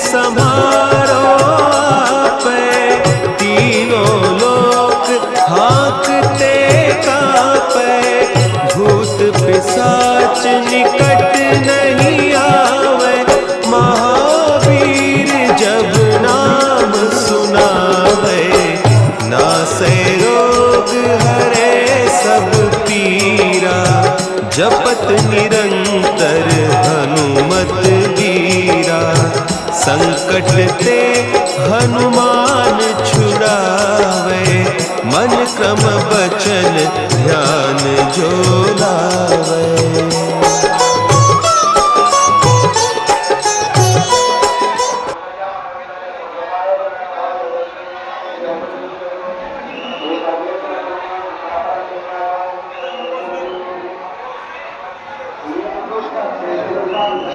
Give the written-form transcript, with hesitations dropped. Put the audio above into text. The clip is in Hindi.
संभारो आपे, तीनों लोक हाँकते कांपे। भूत पिशाच निकट नहीं आवे, महावीर जब नाम सुनावे। नासे रोग हरे सब पीरा, जपत निरंतर हनुमत वीरा। संकट ते हनुमान छुड़ावे, मन क्रम बचन ध्यान जो लावे।